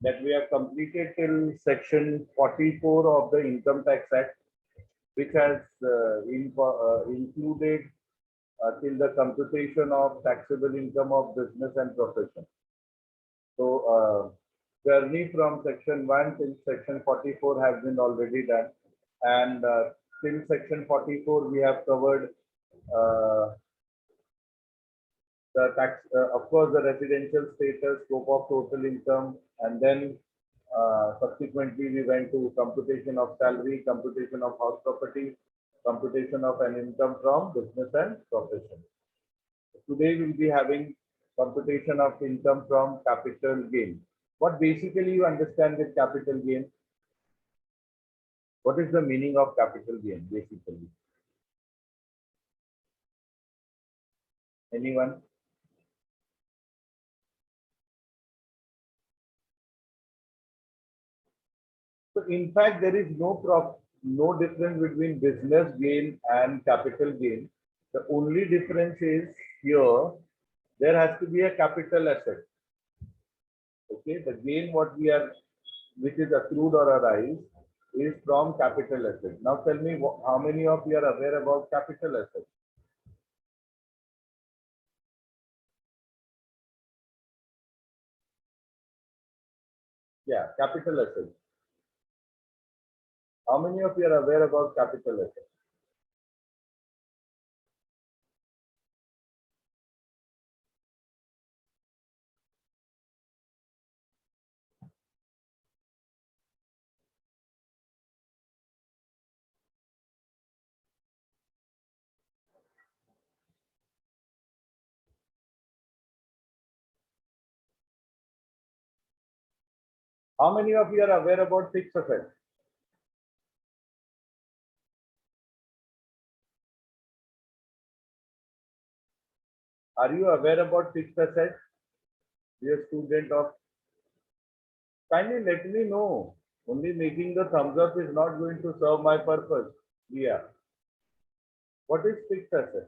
that we have completed till section 44 of the Income Tax Act, which has included till the computation of taxable income of business and profession. So, journey from section 1 till section 44 has been already done, and till section 44 we have covered the tax, of course, the residential status, scope of total income, and then subsequently we went to computation of salary, computation of house property, computation of an income from business and profession. Today we'll be having computation of income from capital gain. What basically you understand with capital gain? What is the meaning of capital gain basically? Anyone? So in fact, there is no difference between business gain and capital gain. The only difference is here there has to be a capital asset. Okay, the gain which is accrued or arise is from capital asset. Now tell me how many of you are aware about capital asset? Yeah, capital asset. How many of you are aware about capital asset? How many of you are aware about fixed asset? Are you aware about fixed asset? Dear student of, kindly let me know. Only making the thumbs up is not going to serve my purpose. Yeah. What is fixed asset?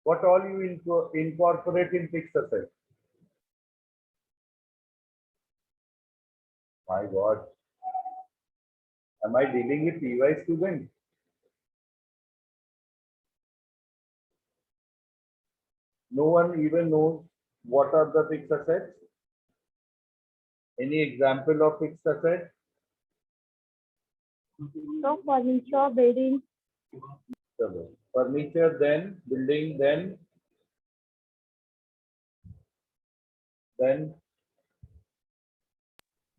What all you incorporate in fixed asset? My God. Am I dealing with EY students? No one even knows what are the fixed assets. Any example of fixed asset? So furniture, bedding, Furniture, then building, then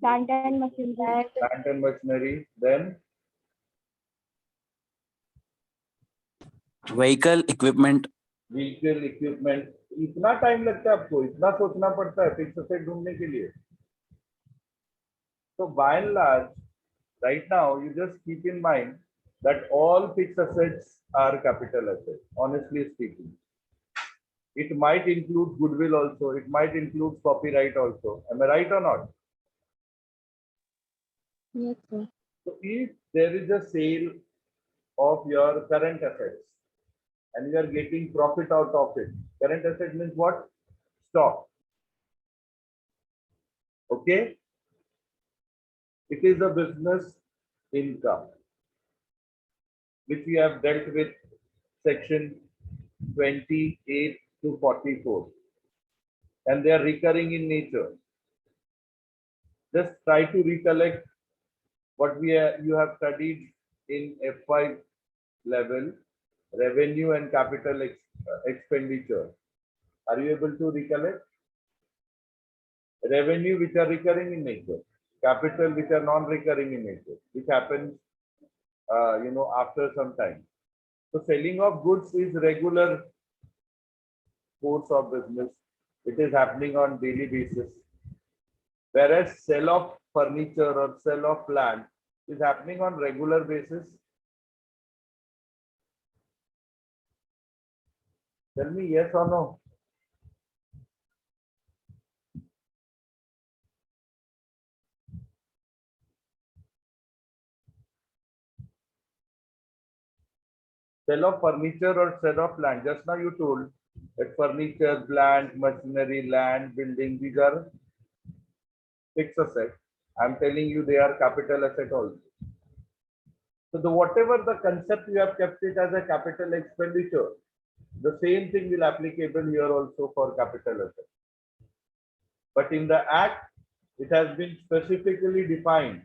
plant and machinery, plant and machinery, then vehicle equipment. Vehicle equipment. इतना time लगता है आपको, इतना सोचना पड़ता है fix asset ढूंढने के लिए? So by and large, right now you just keep in mind that all fixed assets are capital assets, honestly speaking. It might include goodwill also, it might include copyright also. Am I right or not? yes sir. So if there is a sale of your current assets and you are getting profit out of it, current asset means what? Stock. Okay? It is a business income, which we have dealt with section 28 to 44. And they are recurring in nature. Just try to recollect what you have studied in F5 level, revenue and capital expenditure. Are you able to recollect? Revenue which are recurring in nature, capital which are non-recurring in nature, which happens after some time. So selling of goods is regular course of business. It is happening on daily basis. Whereas sale of furniture or sale of land is happening on regular basis. Tell me yes or no. Sale of furniture or sale of land. Just now you told That furniture, plant, machinery, land, building, these are fixed asset. I'm telling you they are capital asset also. So the whatever the concept you have kept it as a capital expenditure, the same thing will applicable here also for capital asset. But in the act, it has been specifically defined.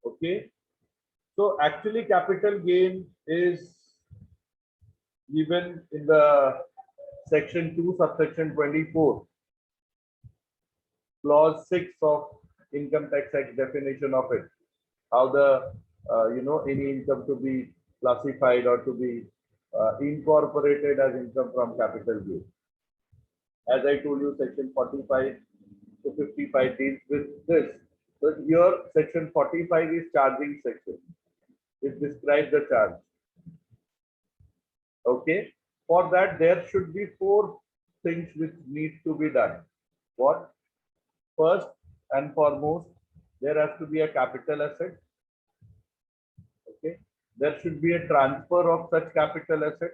Okay. So actually capital gain is given in the section 2 subsection 24 clause 6 of income tax act definition of it, how the any income to be classified or to be incorporated as income from capital gain. As I told you, section 45 to 55 deals with this. So here section 45 is charging section. It describes the charge. Okay. For that, there should be 4 things which need to be done. What? First and foremost, there has to be a capital asset. Okay. There should be a transfer of such capital asset.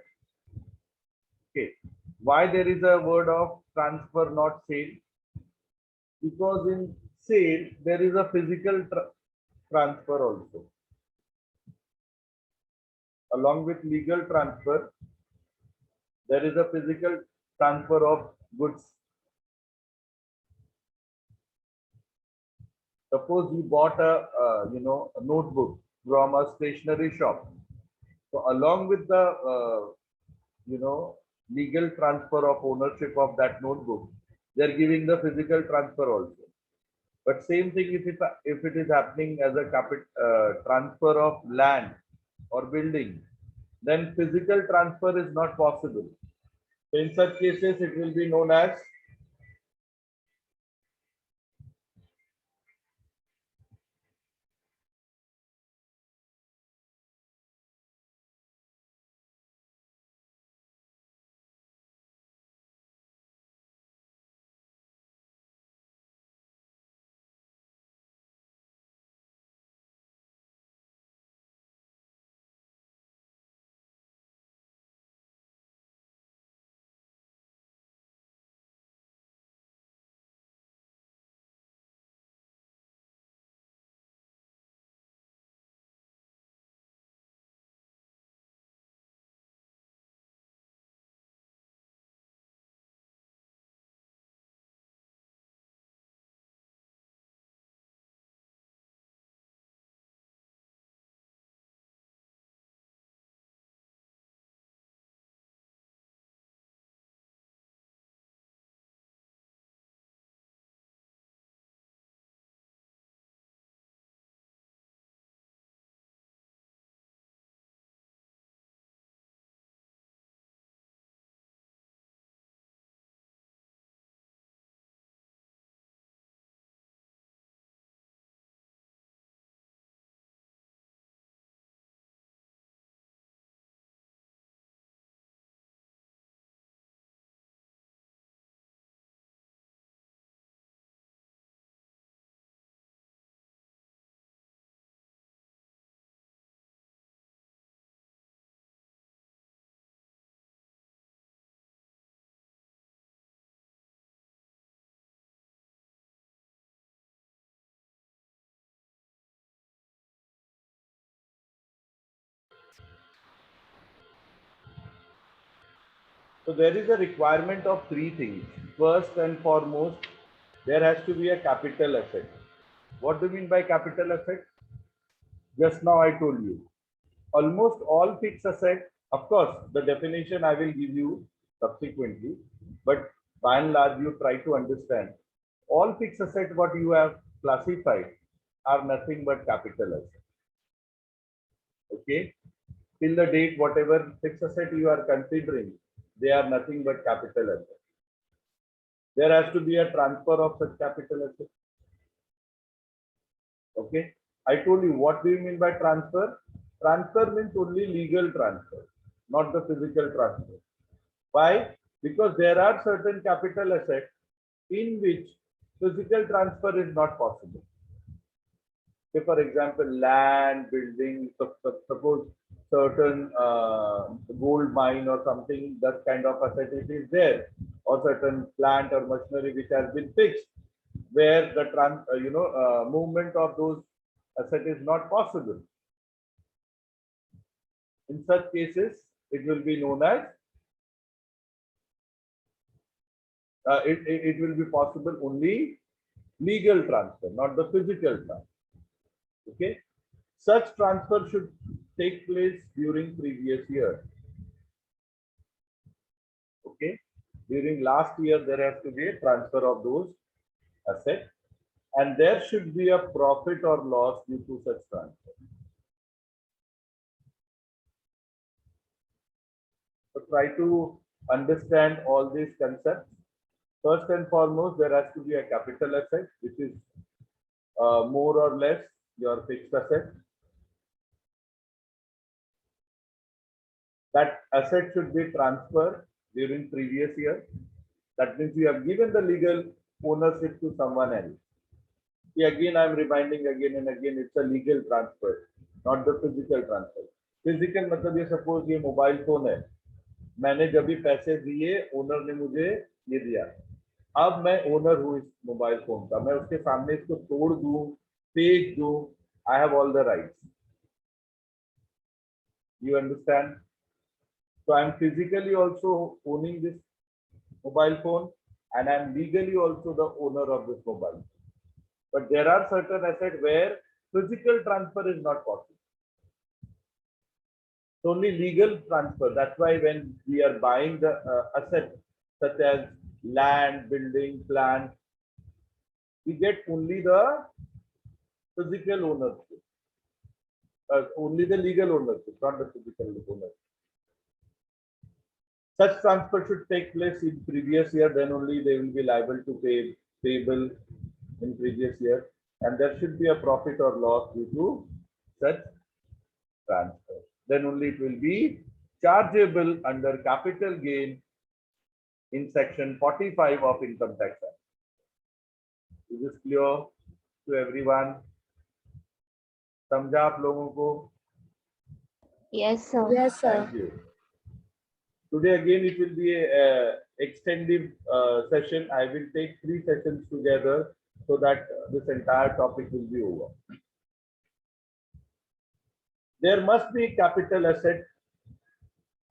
Okay. Why there is a word of transfer, not sale? Because in sale, there is a physical transfer also. Along with legal transfer, there is a physical transfer of goods. Suppose you bought a notebook from a stationery shop. So along with the legal transfer of ownership of that notebook, they're giving the physical transfer also. But same thing if it is happening as a transfer of land or building, then physical transfer is not possible. So in such cases, it will be known as so there is a requirement of 3 things. First and foremost, there has to be a capital asset. What do you mean by capital asset? Just now I told you. Almost all fixed asset, of course, the definition I will give you subsequently, but by and large, you try to understand. All fixed asset what you have classified are nothing but capital asset. Okay? Till the date, whatever fixed asset you are considering, they are nothing but capital asset. There has to be a transfer of such capital asset. Okay. I told you, what do you mean by transfer? Transfer means only legal transfer, not the physical transfer. Why? Because there are certain capital assets in which physical transfer is not possible. say for example, land, building, suppose certain gold mine or something, that kind of asset it is there, or certain plant or machinery which has been fixed, where the movement of those asset is not possible. In such cases, it will be known as it will be possible only legal transfer, not the physical transfer. Okay, such transfer should take place during previous year. Okay, during last year there has to be a transfer of those assets, and there should be a profit or loss due to such transfer. So try to understand all these concepts. First and foremost, there has to be a capital asset, which is more or less your fixed asset. That asset should be transferred during previous year. That means you have given the legal ownership to someone else. See, again, I'm reminding again and again, it's a legal transfer, not the physical transfer. Physical मतलब ये suppose ये mobile phone है, मैंने जब भी पैसे दिए, owner ने मुझे ये दिया, अब मैं ओनर हूँ इस मोबाइल फोन का, मैं उसके सामने इसको तोड़ दूं, फेंक दूं, I have all the rights. You understand? So I am physically also owning this mobile phone, and I am legally also the owner of this mobile. But there are certain assets where physical transfer is not possible. It's only legal transfer. That's why when we are buying the asset such as land, building, plant, we get only the physical ownership, only the legal ownership, not the physical ownership. Such transfer should take place in previous year, then only they will be liable to pay payable in previous year, and there should be a profit or loss due to such transfer. Then only it will be chargeable under capital gain in section 45 of Income Tax Act. Is this clear to everyone? समझा आप लोगों को? Yes, sir. Yes, Thank you. Today again it will be a extended session. I will take 3 sessions together so that this entire topic will be over. There must be capital asset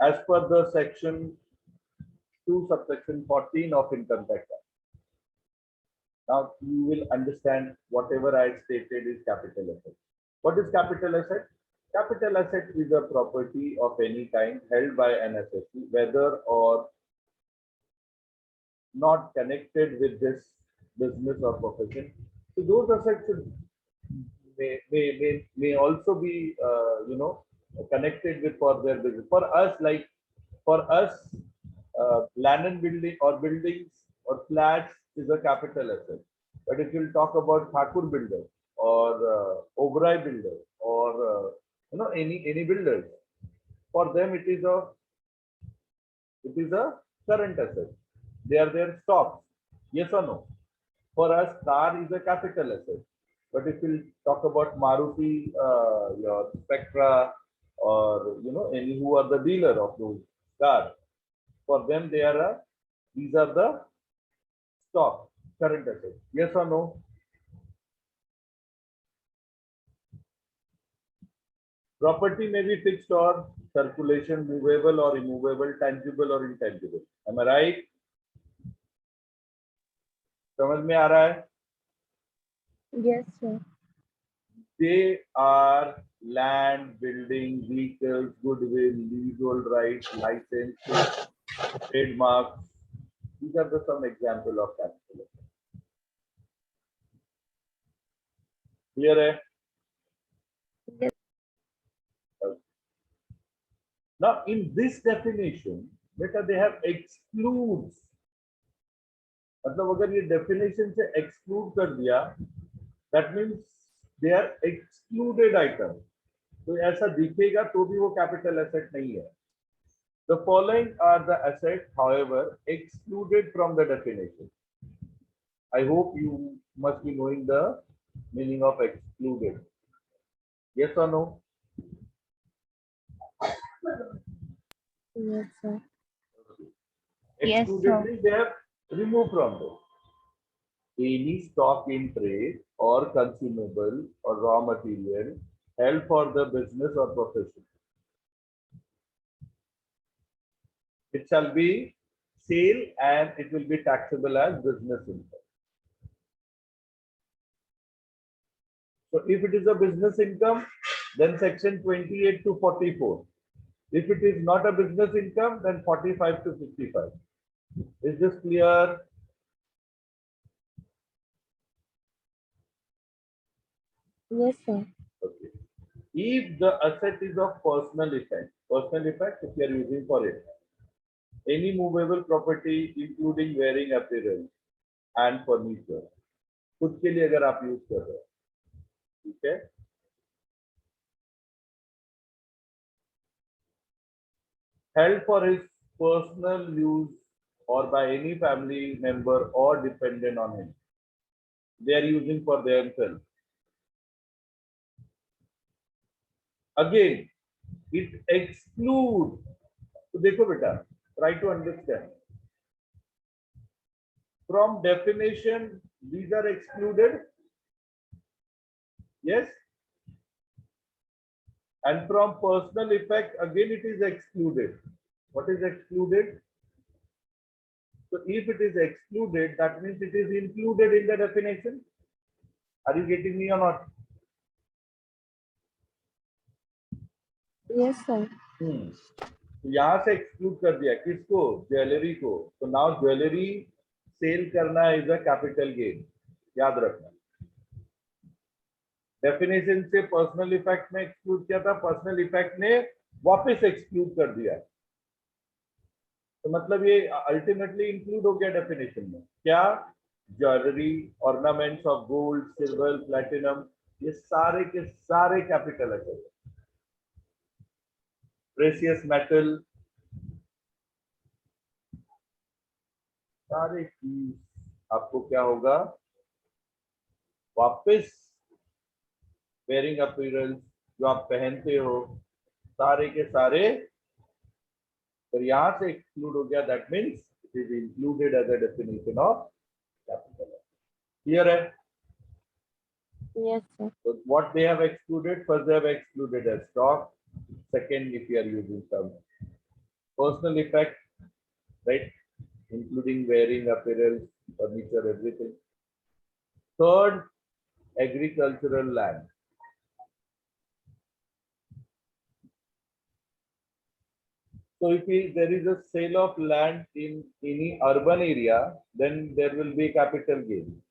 as per the section 2 subsection 14 of Income Tax Act. Now you will understand whatever I stated is capital asset. What is capital asset? Capital asset is a property of any kind held by an assessee, whether or not connected with this business or profession. So those assets may also be connected with for their business. For us, land and building or buildings or flats is a capital asset. But if you talk about Thakur builder or Oberoi builder or any builders, for them it is a current asset. They are their stocks. Yes or no? For us, car is a capital asset. But if we talk about Maruti, your Spectra, or any who are the dealer of those cars, for them these are the stock, current assets. Yes or no? Property may be fixed or circulation, movable or immovable, tangible or intangible. Am I right? समझ में आ रहा है? Yes, sir. They are land, building, vehicles, goodwill, leasehold rights, licenses, trademarks. These are some example of capital asset. Clear hai? Yes. Okay. Now in this definition, they have excludes. मतलब अगर ये definition से exclude कर दिया, that means they are excluded items. तो ऐसा दिखेगा तो भी वो capital asset नहीं है. The following are the assets, however, excluded from the definition. I hope you must be knowing the meaning of excluded. Yes or no? Yes, sir. Yes, Excluded sir. means they have removed from this. Any stock in trade or consumable or raw material held for the business or profession. It shall be sale and it will be taxable as business income. So if it is a business income, then section 28 to 44. If it is not a business income, then 45 to 55. Is this clear? Yes, sir. Okay. If the asset is of personal effect if you are using for it, any movable property including wearing apparel and furniture, खुद के लिए अगर आप use कर रहे हो, ठीक है, held for his personal use or by any family member or dependent on him, they are using for themselves. Again, it excludes. तो देखो बेटा, try to understand. From definition, these are excluded. Yes. And from personal effect, again it is excluded. What is excluded? So if it is excluded, that means it is included in the definition. Are you getting me or not? Yes, sir. तो यहाँ से exclude कर दिया किसको? Jewellery को. तो now jewellery cell करना is a capital gain, याद रखना. डेफिनेशन से पर्सनल इफेक्ट में एक्सक्लूड किया था, पर्सनल इफेक्ट ने वापस एक्सक्लूड कर दिया. तो मतलब ये अल्टीमेटली इंक्लूड हो गया डेफिनेशन में. क्या? Jewellery, ornaments of gold, silver, platinum, ये सारे के सारे कैपिटल है. प्रेशियस मेटल, सारे चीज आपको क्या होगा? वापस वेयरिंग अपीयरेंस जो आप पहनते हो, सारे के सारे तो यहां से एक्सक्लूड हो गया. That means it is included as a definition of capital. Clear है? Yes, sir. So what they have excluded? First, they have excluded as stock. Second, if you are using some personal effect, right, including wearing apparel, furniture, everything. Third, agricultural land. So if there is a sale of land in any urban area, then there will be capital gain.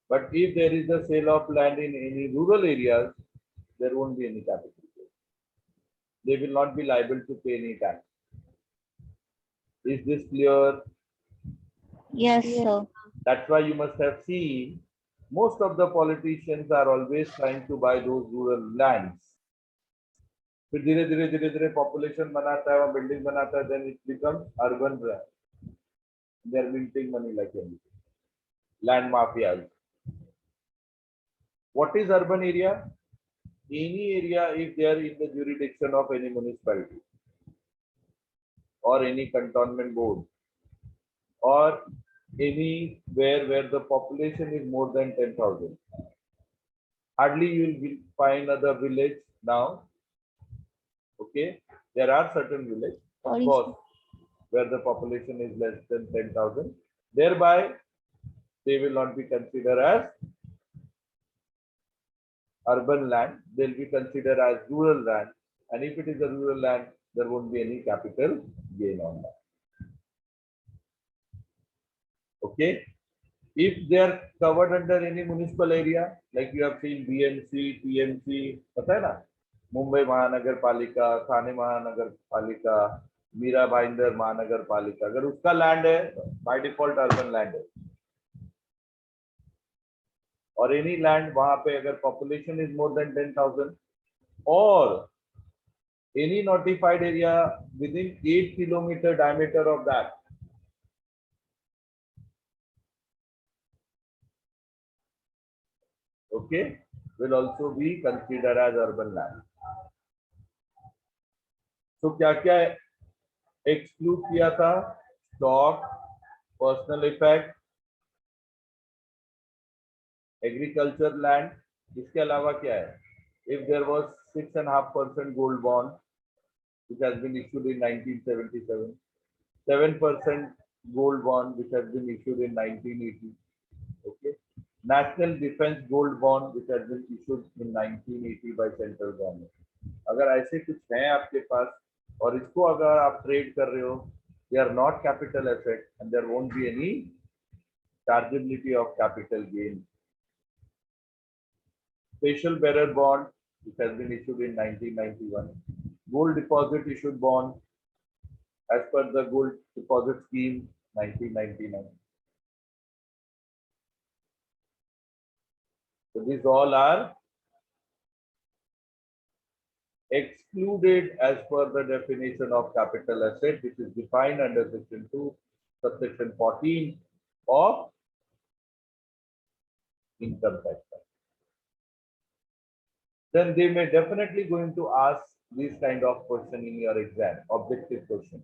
But if there is a sale of land in any rural areas, there won't be any capital gain. They will not be liable to pay any tax. Is this clear? Yes, sir. That's why you must have seen most of the politicians are always trying to buy those rural lands. फिर धीरे धीरे धीरे धीरे population बनाता है, वहाँ building बनाता है, then it becomes urban land. They are minting money like anything. Land mafias. What is urban area? Any area if they are in the jurisdiction of any municipality or any cantonment board or anywhere where the population is more than 10,000. Hardly you will find another village now. Okay, there are certain villages, of course, where the population is less than 10,000. Thereby, they will not be considered as urban land. They will be considered as rural land. And if it is a rural land, there won't be any capital gain on that. Okay. If they are covered under any municipal area, like you have seen BMC, TMC, पता है ना? मुंबई महानगर पालिका, थाने महानगर पालिका, मीरा भाईंदर महानगर पालिका, अगर उसका लैंड है, बाय डिफॉल्ट अर्बन लैंड है. और एनी लैंड वहां पे अगर पॉपुलेशन इज मोर देन 10,000 और any notified area with in 8 kilometre diameter of that, okay, will also be considered as urban land. तो क्या क्या एक्सक्लूड किया था? Stock, personal effect, agriculture land. इसके अलावा क्या है? If there was 6.5% gold bond which has been issued in 1977, 7% gold bond which has been issued in 1980. Okay, national defense gold bond which has been issued in 1980 by central government. अगर ऐसे कुछ हैं आपके पास और इसको अगर आप ट्रेड कर रहे हो, they are not capital asset and there won't be any chargeability of capital gain. Special bearer bond which has been issued in 1991. Gold deposit issued bond as per the gold deposit scheme 1999. So these all are excluded as per the definition of capital asset, which is defined under section 2, subsection 14 of income tax act. Then they may definitely going to ask this kind of question in your exam, objective question.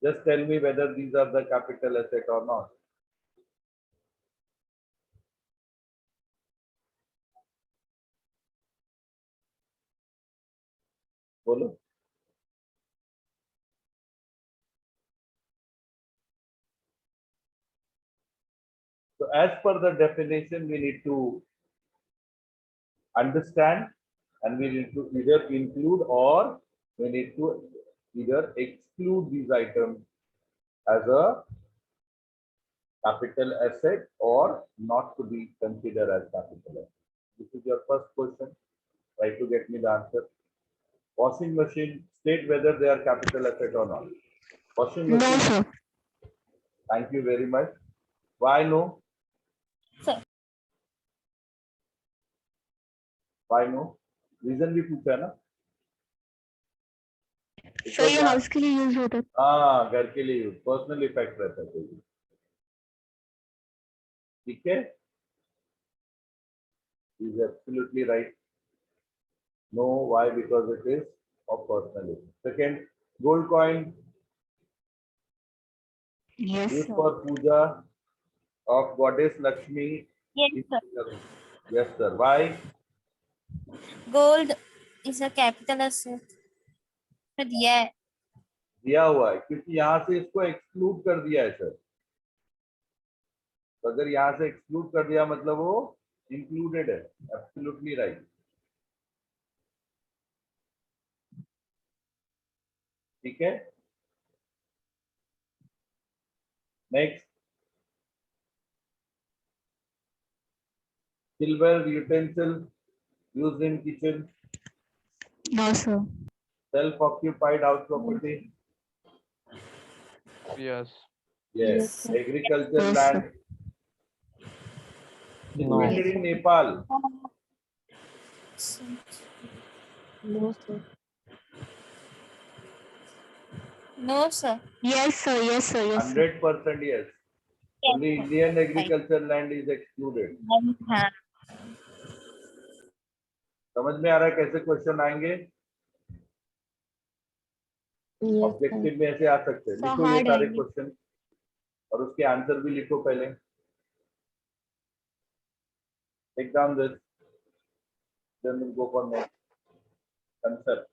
Just tell me whether these are the capital asset or not. बोलो. So as per the definition, we need to understand and we need to either include or we need to either exclude these items as a capital asset or not to be considered as capital asset. This is your first question. Try to get me the answer. Washing machine, state whether they are capital asset or not. Washing No, machine, sir. thank you very much. Why no? Sir. Why no? Reason भी पूछा है ना? Sir ये house के लिए use होता है. हाँ, घर के लिए यूज, पर्सनल इफेक्ट रहता है कोई. ठीक है? Is absolutely right. No, why? Because it is of personal use. Second, gold coin Yes, used sir. for puja of goddess Lakshmi. Yes, sir. Yes, sir. Why? Gold is a capital asset. तो दिया है. दिया हुआ है क्योंकि यहाँ से इसको एक्सक्लूड कर दिया है सर. तो अगर यहाँ से एक्सक्लूड कर दिया मतलब वो इंक्लूडेड है. Absolutely right. ठीक है. Next, silver utensil used in kitchen. No, sir. Self-occupied house property. Yes. Yes. Yes, sir. Agriculture Yes, land. No. Situated in Nepal. No, sir. No, sir. Yes, sir. Yes, sir. Yes, sir. 100% yes. Only Indian agriculture land is excluded. हाँ. समझ में आ रहा है कैसे question आएंगे? Yes, sir. Objective में ऐसे आ सकते हैं. So लिखो ये hard सारे आएंगे. क्वेश्चन और उसके आंसर भी लिखो पहले. Take down this. Then we'll go for next concept.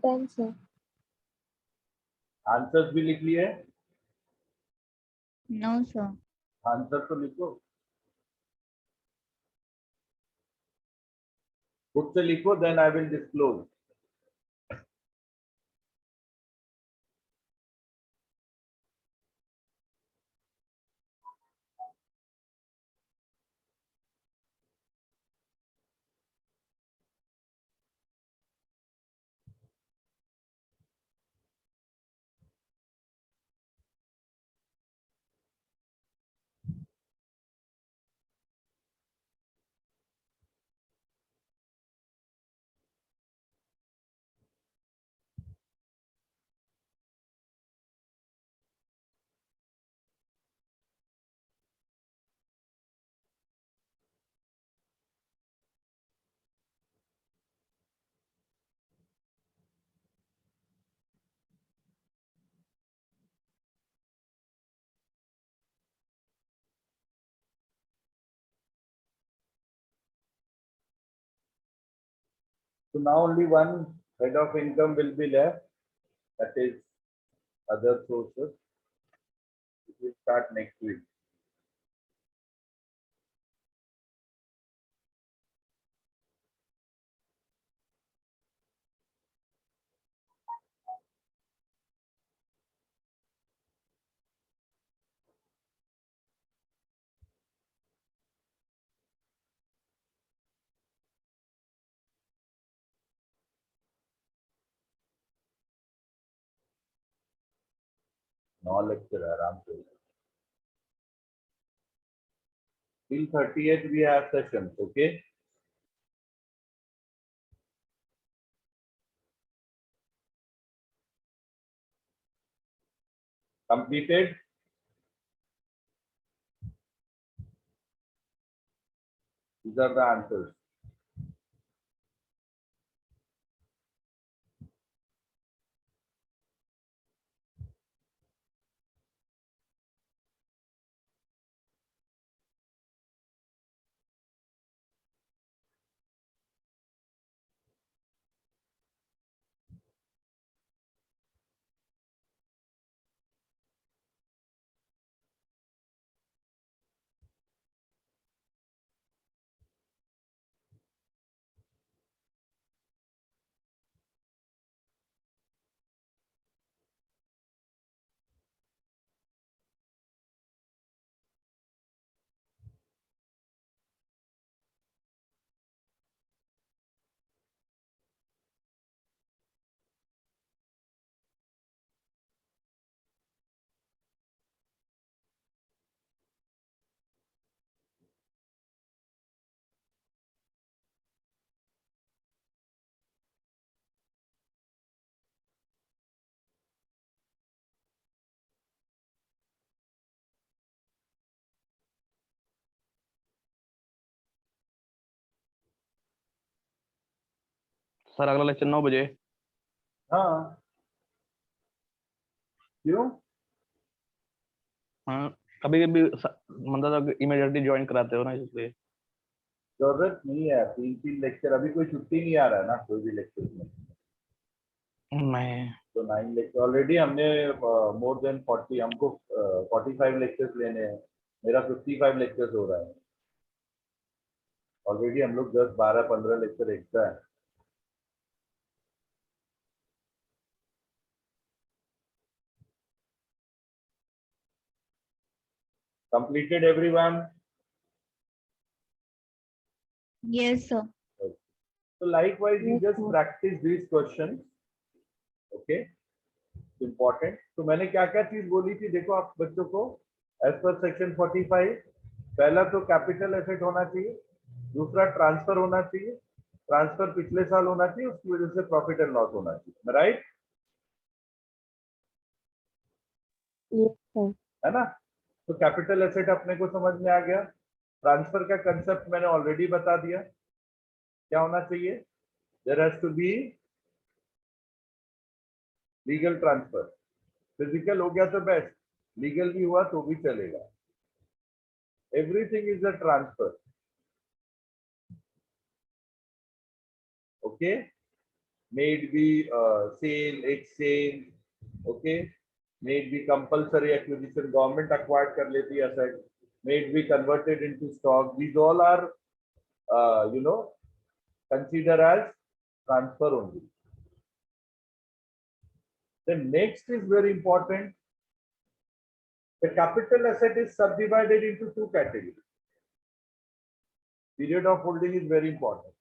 Done, sir. Answers भी लिख लिए? No, sir. आंसर तो लिखो, खुद से लिखो, then I will disclose. So now only one head of income will be left, that is other sources. It will start next week. No lecture around. Till 30th we have sessions, okay? Completed? These are the answers. Sir अगला lecture 9 बजे. हाँ, क्यों? हाँ, कभी कभी मतलब immediately join कराते हो ना, इसलिए. जरूरत नहीं है, 3 लेक्चर. अभी कोई छुट्टी नहीं आ रहा है ना कोई भी लेक्चर में. नहीं. तो 9 लेक्चर ऑलरेडी हमने मोर देन 40, हमको 45 लेक्चर्स लेने हैं. मेरा 55 लेक्चर्स हो रहा है ऑलरेडी. हम लोग 10, 12, 15 लेक्चर एक्स्ट्रा है. Completed everyone? Yes, sir. So likewise, you Yes, just sir. practice these questions. Okay? Important. तो मैंने क्या क्या चीज बोली थी, देखो आप बच्चों को. एज पर सेक्शन 45, पहला तो कैपिटल एसेट होना चाहिए, दूसरा ट्रांसफर होना चाहिए. ट्रांसफर पिछले साल होना चाहिए, उसकी वजह से प्रॉफिट एंड लॉस होना चाहिए. राइट? Yes, sir. है ना? तो कैपिटल एसेट अपने को समझ में आ गया. ट्रांसफर का कंसेप्ट मैंने ऑलरेडी बता दिया. क्या होना चाहिए? There has to be legal transfer. Physical हो गया तो बेस्ट, लीगल भी हुआ तो भी चलेगा. Everything is a transfer. Okay? May it be sale, exchange, okay, may it be compulsory acquisition, government acquired kar leti asset, may it be converted into stock. These all are, considered as transfer only. The next is very important. The capital asset is subdivided into two categories. Period of holding is very important.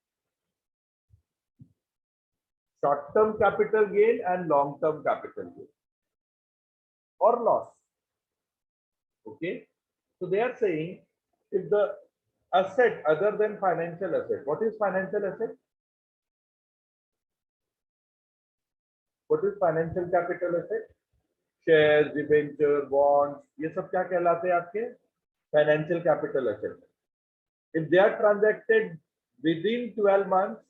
Short-term capital gain and long-term capital gain or loss. Okay. So they are saying if the asset other than financial asset, what is financial asset? What is financial capital asset? Shares, debenture, bonds, ये सब क्या कहलाते हैं आपके? Financial capital asset. If they are transacted within 12 months,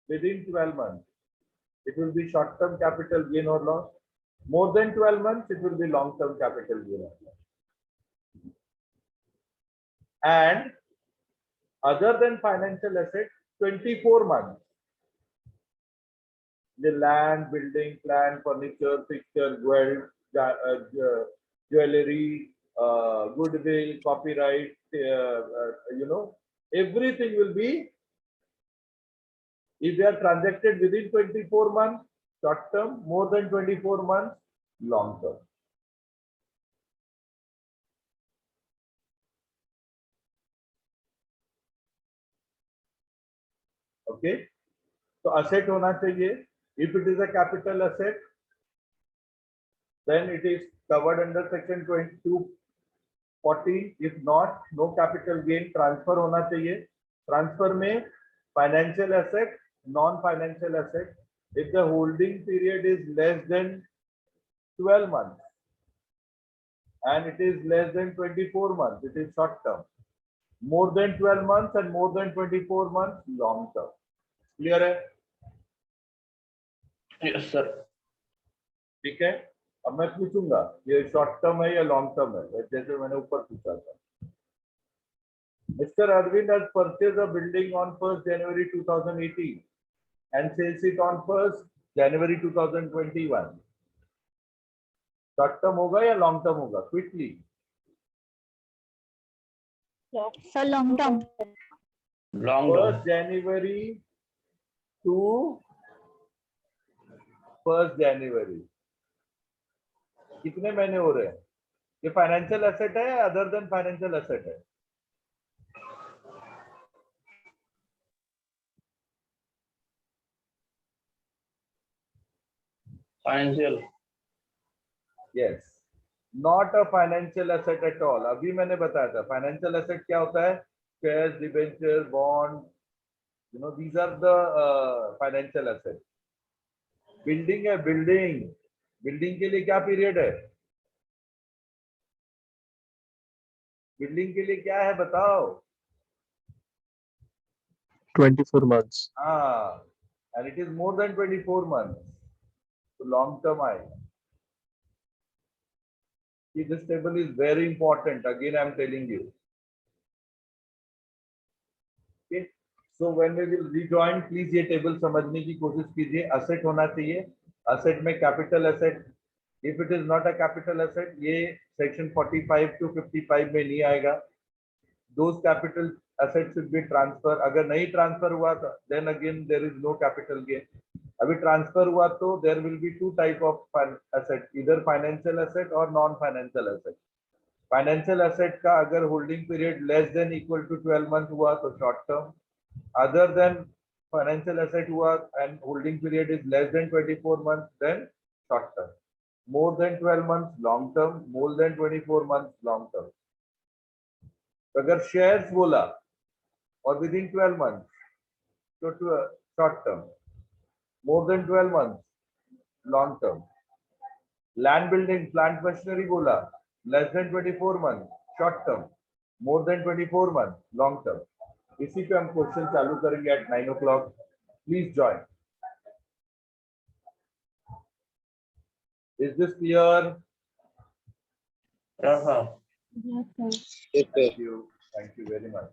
it will be short-term capital gain or loss. More than 12 months, it will be long-term capital gain or loss. And other than financial asset, 24 months. The land, building, plant, furniture, fixture, jewelry, goodwill, copyright, everything will be, if they are transacted within 24 months, short term, more than 24 months, long term. Okay. So asset hona chahiye. If it is a capital asset, then it is covered under section 2214. If not, no capital gain. Transfer hona chahiye. Transfer mein financial asset, non-financial asset. If the holding period is less than 12 months and it is less than 24 months, it is short term. More than 12 months and more than 24 months, long term. Clear है? Yes, sir. ठीक है. अब मैं पूछूंगा ये short term है या long term है, जैसे मैंने ऊपर पूछा था. Mr. Arvind has purchased a building on 1st January 2018 and sells it on 1st January 2021. Short term होगा या लॉन्ग टर्म होगा? Quickly. So long term. Long term. 1st January to 1st January. कितने महीने हो रहे हैं? ये फाइनेंशियल एसेट है, अदर देन फाइनेंशियल एसेट है? Financial. Yes, not a financial asset at all. अभी मैंने बताया था फाइनेंशियल एसेट क्या होता है? Shares, debenture, bond, these are the financial assets. Building है, बिल्डिंग के लिए क्या पीरियड है? बिल्डिंग के लिए क्या है बताओ? 24 months. हाँ, and it is more than 24 months. So long term आएगा. See, this table is very important. Again, I am telling you. Okay. So when we will rejoin, please ये table समझने की कोशिश कीजिए. Asset होना चाहिए. Asset में capital asset. If it is not a capital asset, ये section 45 to 55 में नहीं आएगा. Those capital assets should be transfer. अगर नहीं transfer हुआ तो then again there is no capital gain. अभी transfer हुआ तो there will be two type of asset, either financial asset or non-financial asset. Financial asset का अगर holding period less than equal to 12 months हुआ तो short term. Other than financial asset हुआ and holding period is less than 24 months, then short term. More than 12 months, long term. More than 24 months, long term. अगर shares बोला और within 12 months, so to short term. More than 12 months, long term. Land building, plant machinery बोला less than 24 months, short term. More than 24 months, long term. इसी पे हम question चालू करेंगे at 9 o'clock. Please join. Is this clear? Yes, sir. Yes, sir. Thank you. Thank you very much.